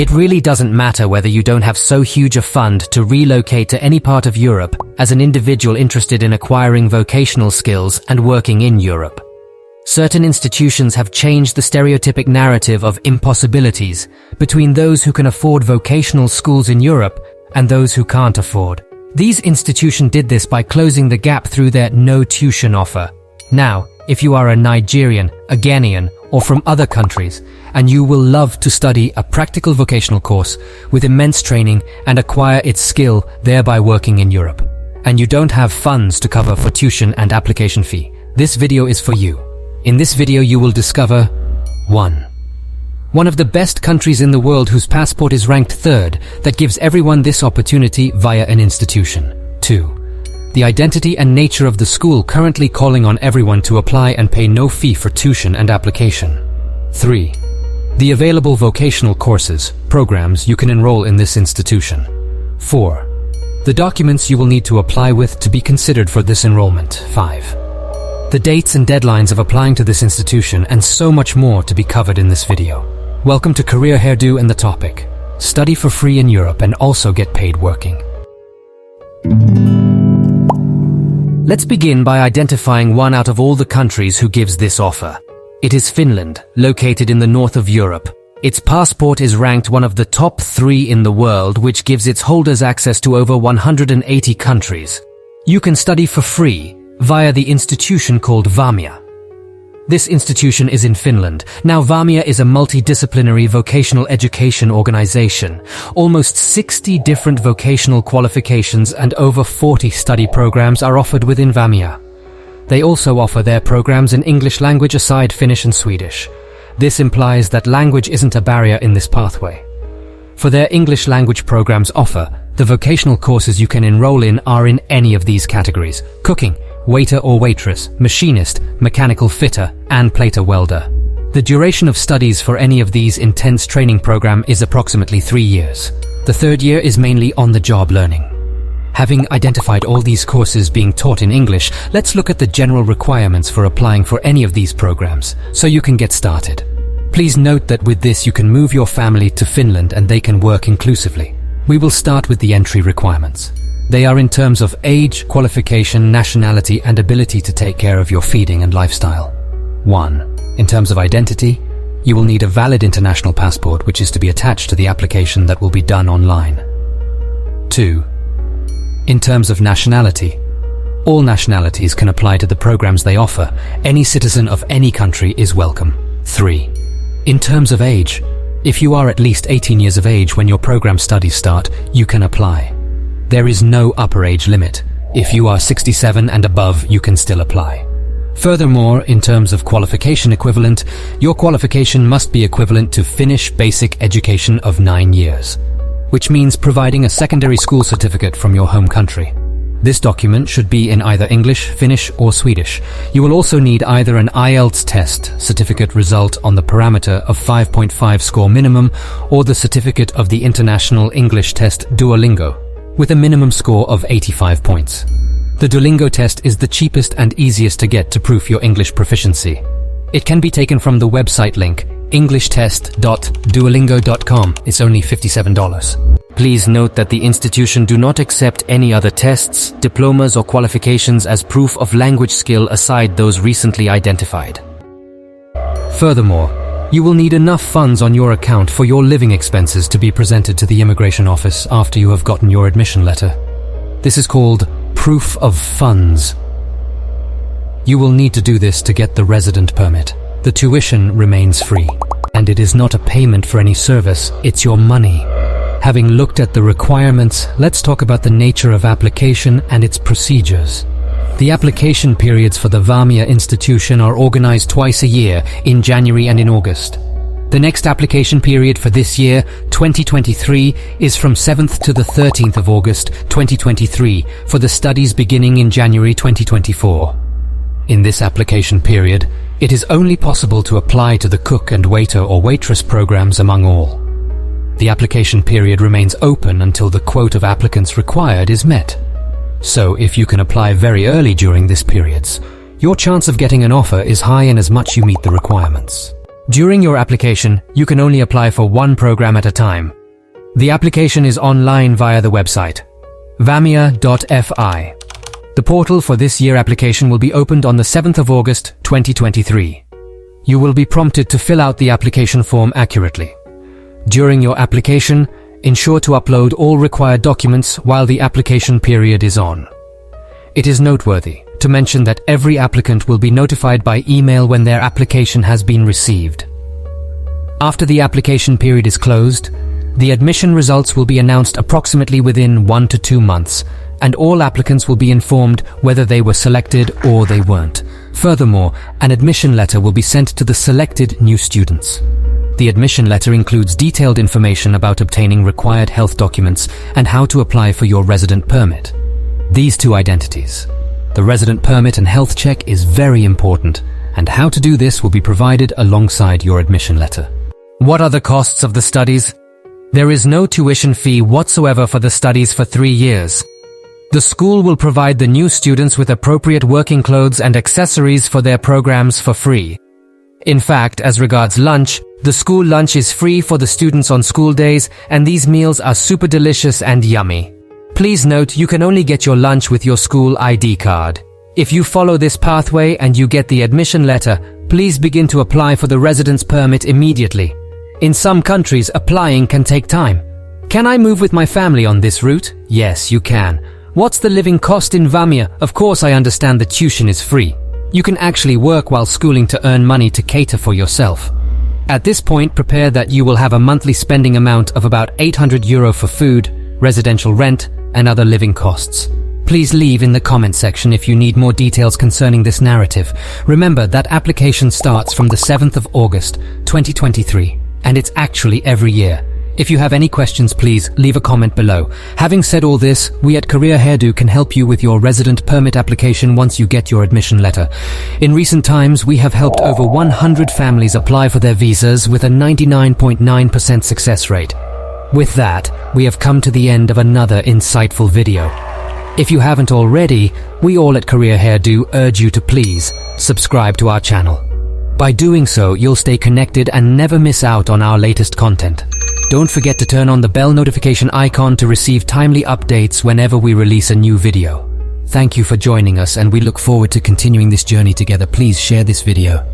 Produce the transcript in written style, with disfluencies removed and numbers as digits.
It really doesn't matter whether you don't have so huge a fund to relocate to any part of Europe as an individual interested in acquiring vocational skills and working in Europe. Certain institutions have changed the stereotypic narrative of impossibilities between those who can afford vocational schools in Europe and those who can't afford. These institutions did this by closing the gap through their no tuition offer. Now, if you are a Nigerian, a Ghanaian, or from other countries, and you will love to study a practical vocational course with immense training and acquire its skill, thereby working in Europe, and you don't have funds to cover for tuition and application fee, this video is for you. In this video you will discover 1. One of the best countries in the world whose passport is ranked 3rd that gives everyone this opportunity via an institution. 2. The identity and nature of the school currently calling on everyone to apply and pay no fee for tuition and application. 3. The available vocational courses, programs you can enroll in this institution. 4. The documents you will need to apply with to be considered for this enrollment. 5. The dates and deadlines of applying to this institution, and so much more to be covered in this video. Welcome to CareerEdu and the topic: study for free in Europe and also get paid working. Let's begin by identifying one out of all the countries who gives this offer. It is Finland, located in the north of Europe. Its passport is ranked one of the top 3 in the world, which gives its holders access to over 180 countries. You can study for free via the institution called Vamia. This institution is in Finland. Now, Vamia is a multidisciplinary vocational education organization. Almost 60 different vocational qualifications and over 40 study programs are offered within Vamia. They also offer their programs in English language aside Finnish and Swedish. This implies that language isn't a barrier in this pathway. For their English language programs offer, the vocational courses you can enroll in are in any of these categories: cooking, waiter or waitress, machinist, mechanical fitter, and plater welder. The duration of studies for any of these intense training program is approximately 3 years. The 3rd year is mainly on-the-job learning. Having identified all these courses being taught in English, let's look at the general requirements for applying for any of these programs, so you can get started. Please note that with this you can move your family to Finland and they can work inclusively. We will start with the entry requirements. They are in terms of age, qualification, nationality, and ability to take care of your feeding and lifestyle. 1. In terms of identity, you will need a valid international passport which is to be attached to the application that will be done online. 2. In terms of nationality, all nationalities can apply to the programs they offer. Any citizen of any country is welcome. 3. In terms of age, if you are at least 18 years of age when your program studies start, you can apply. There is no upper age limit. If you are 67 and above, you can still apply. Furthermore, in terms of qualification equivalent, your qualification must be equivalent to Finnish basic education of 9 years, which means providing a secondary school certificate from your home country. This document should be in either English, Finnish, or Swedish. You will also need either an IELTS test certificate result on the parameter of 5.5 score minimum, or the certificate of the International English Test Duolingo, with a minimum score of 85 points. The Duolingo test is the cheapest and easiest to get to prove your English proficiency. It can be taken from the website link englishtest.duolingo.com. It's only $57. Please note that the institution do not accept any other tests, diplomas or qualifications as proof of language skill aside those recently identified. Furthermore, you will need enough funds on your account for your living expenses to be presented to the immigration office after you have gotten your admission letter. This is called proof of funds. You will need to do this to get the resident permit. The tuition remains free, and it is not a payment for any service, it's your money. Having looked at the requirements, let's talk about the nature of application and its procedures. The application periods for the Vamia institution are organized twice a year, in January and in August. The next application period for this year, 2023, is from 7th to the 13th of August, 2023, for the studies beginning in January 2024. In this application period, it is only possible to apply to the cook and waiter or waitress programs among all. The application period remains open until the quota of applicants required is met. So if you can apply very early during this periods, your chance of getting an offer is high in as much you meet the requirements. During your application, you can only apply for one program at a time. The application is online via the website, Vamia.fi. The portal for this year application will be opened on the 7th of August, 2023. You will be prompted to fill out the application form accurately. During your application, ensure to upload all required documents while the application period is on. It is noteworthy to mention that every applicant will be notified by email when their application has been received. After the application period is closed, the admission results will be announced approximately within 1 to 2 months, and all applicants will be informed whether they were selected or they weren't. Furthermore, an admission letter will be sent to the selected new students. The admission letter includes detailed information about obtaining required health documents and how to apply for your resident permit. These two identities, the resident permit and health check, is very important, and how to do this will be provided alongside your admission letter. What are the costs of the studies? There is no tuition fee whatsoever for the studies for 3 years. The school will provide the new students with appropriate working clothes and accessories for their programs for free. In fact, as regards lunch, the school lunch is free for the students on school days, and these meals are super delicious and yummy. Please note, you can only get your lunch with your school ID card. If you follow this pathway and you get the admission letter, please begin to apply for the residence permit immediately. In some countries, applying can take time. Can I move with my family on this route? Yes, you can. What's the living cost in Vamia? Of course, I understand the tuition is free. You can actually work while schooling to earn money to cater for yourself. At this point, prepare that you will have a monthly spending amount of about €800 for food, residential rent, and other living costs. Please leave in the comment section if you need more details concerning this narrative. Remember that application starts from the 7th of August, 2023, and it's actually every year. If you have any questions, please leave a comment below. Having said all this, we at CareerEdu can help you with your resident permit application once you get your admission letter. In recent times, we have helped over 100 families apply for their visas with a 99.9% success rate. With that, we have come to the end of another insightful video. If you haven't already, we all at CareerEdu urge you to please subscribe to our channel. By doing so, you'll stay connected and never miss out on our latest content. Don't forget to turn on the bell notification icon to receive timely updates whenever we release a new video. Thank you for joining us, and we look forward to continuing this journey together. Please share this video.